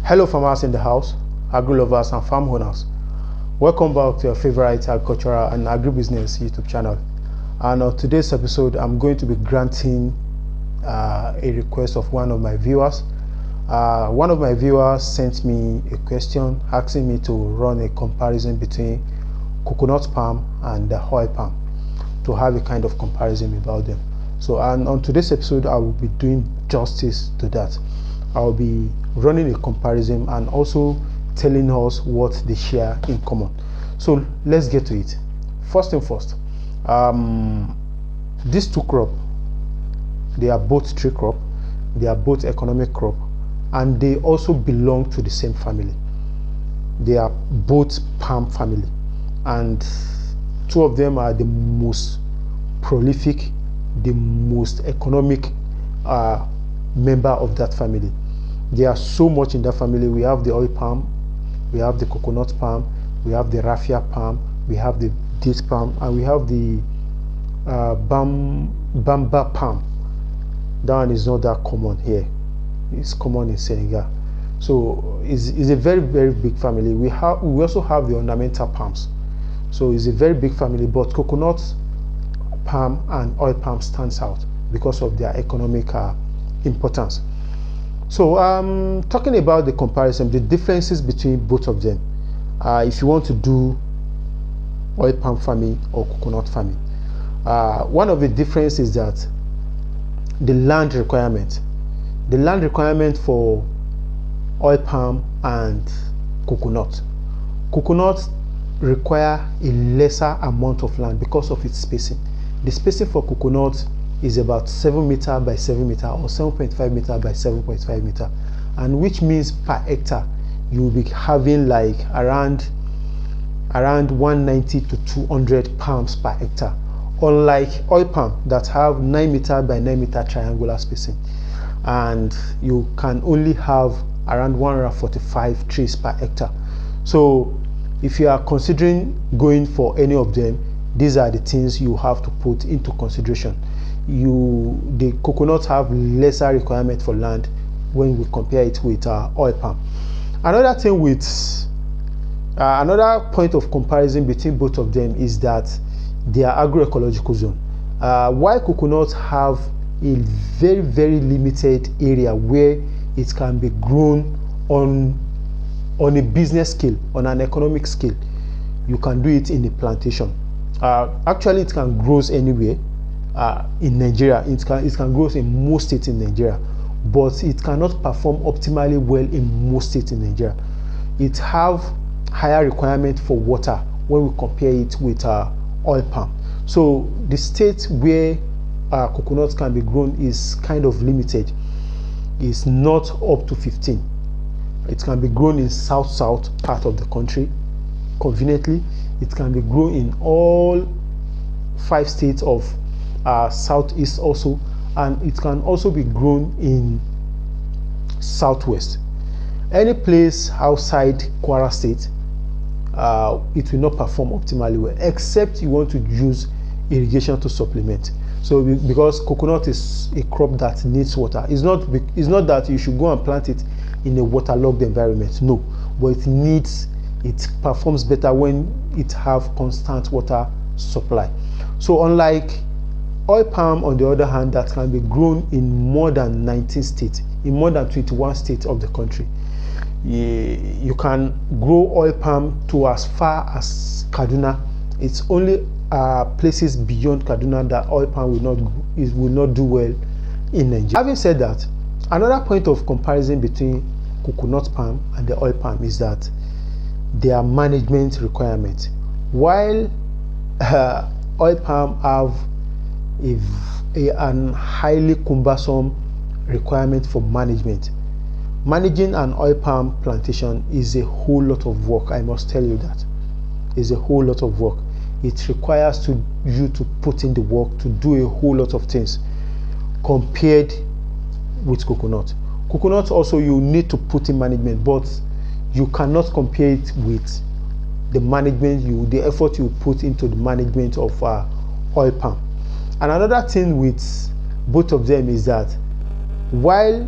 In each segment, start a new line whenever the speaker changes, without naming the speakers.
Hello farmers in the house, agri lovers and farm owners. Welcome back to your favorite agricultural and agribusiness YouTube channel. And on today's episode, I'm going to be granting a request of one of my viewers. One of my viewers sent me a question asking me to run a comparison between coconut palm and the oil palm, to have a kind of comparison about them. So, and on today's episode, I will be doing justice to that. I'll be running a comparison and also telling us what they share in common. So let's get to it. First thing first, these two crops, they are both tree crop, they are both economic crop, and they also belong to the same family. They are both palm family, and two of them are the most prolific, the most economic member of that family. There are so much in that family. We have the oil palm, we have the coconut palm, we have the raffia palm, we have the date palm, and we have the bamba palm. That one is not that common here. It's common in Senegal. So it's a very, very big family. We also have the ornamental palms. So it's a very big family, but coconut palm and oil palm stands out because of their economic importance. So talking about the comparison, the differences between both of them, if you want to do oil palm farming or coconut farming, one of the differences is that the land requirement for oil palm and coconut require a lesser amount of land because of its spacing. The spacing for coconut is about 7 meter by 7 meter or 7.5 meter by 7.5 meter, and which means per hectare you will be having like around 190 to 200 palms per hectare, unlike oil palm that have 9 meter by 9 meter triangular spacing, and you can only have around 145 trees per hectare. So if you are considering going for any of them, these are the things you have to put into consideration. The coconuts have lesser requirement for land when we compare it with oil palm. Another thing with another point of comparison between both of them is that they are agro-ecological zone. While coconuts have a very, very limited area where it can be grown on a business scale, on an economic scale, you can do it in a plantation. Actually, it can grow anywhere in Nigeria. It can grow in most states in Nigeria, but it cannot perform optimally well in most states in Nigeria. It have higher requirement for water when we compare it with oil palm. So the state where coconuts can be grown is kind of limited. It's not up to 15. It can be grown in south part of the country conveniently. It can be grown in all 5 states of southeast also, and it can also be grown in southwest. Any place outside Kwara State, it will not perform optimally well, except you want to use irrigation to supplement. So because coconut is a crop that needs water, it's not that you should go and plant it in a waterlogged environment, no, but it performs better when it have constant water supply. So unlike oil palm, on the other hand, that can be grown in more than 19 states, in more than 21 states of the country. You can grow oil palm to as far as Kaduna. It's only places beyond Kaduna that oil palm will not do well in Nigeria. Having said that, another point of comparison between coconut palm and the oil palm is that their management requirement. While oil palm have an highly cumbersome requirement for management, managing an oil palm plantation is a whole lot of work. I must tell you that is a whole lot of work. It requires you to put in the work to do a whole lot of things compared with coconut. Coconut also, you need to put in management, but you cannot compare it with the management, the effort you put into the management of oil palm. And another thing with both of them is that while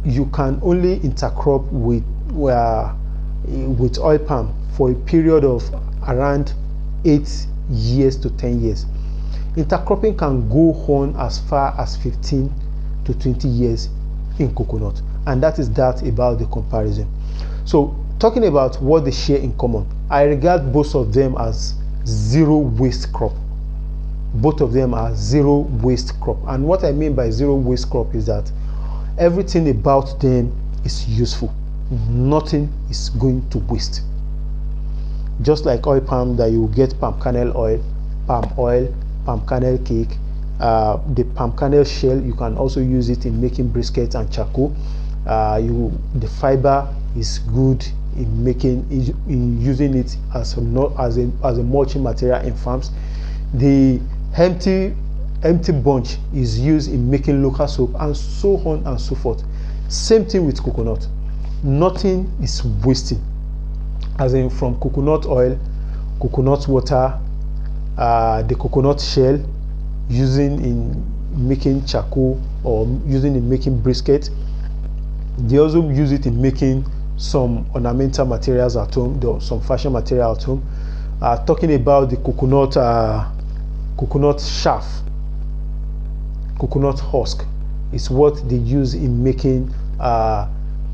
you can only intercrop with with oil palm for a period of around 8 years to 10 years. Intercropping can go on as far as 15 to 20 years in coconut, and that is that about the comparison. So talking about what they share in common, I regard both of them as zero waste crop. Both of them are zero waste crop, and what I mean by zero waste crop is that everything about them is useful. Nothing is going to waste. Just like oil palm, that you get palm kernel oil, palm kernel cake, the palm kernel shell, you can also use it in making briskets and charcoal. The fiber is good in using it as a mulching material in farms. The empty bunch is used in making local soap, and so on and so forth. Same thing with coconut. Nothing is wasting, as in from coconut oil, coconut water, the coconut shell, using in making charcoal or using in making brisket. They also use it in making some ornamental materials at home, some fashion material at home. Talking about the coconut chaff, coconut husk is what they use in making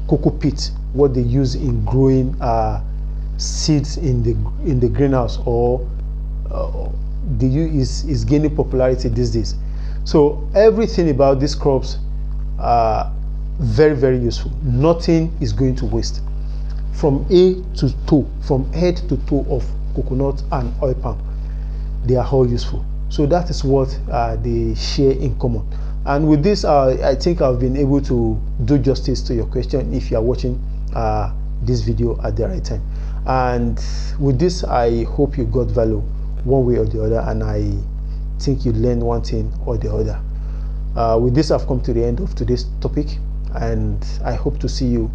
cocoa pit, what they use in growing seeds in the greenhouse, or they use is gaining popularity these days. So everything about these crops are very, very useful. Nothing is going to waste. From A to toe, from head to toe of coconut and oil palm, they are all useful. So that is what they share in common. And with this, I think I've been able to do justice to your question if you are watching this video at the right time. And with this, I hope you got value one way or the other, and I think you learned one thing or the other. With this, I've come to the end of today's topic, and I hope to see you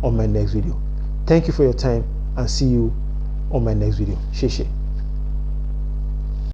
on my next video. Thank you for your time, and see you on my next video. Sheshe.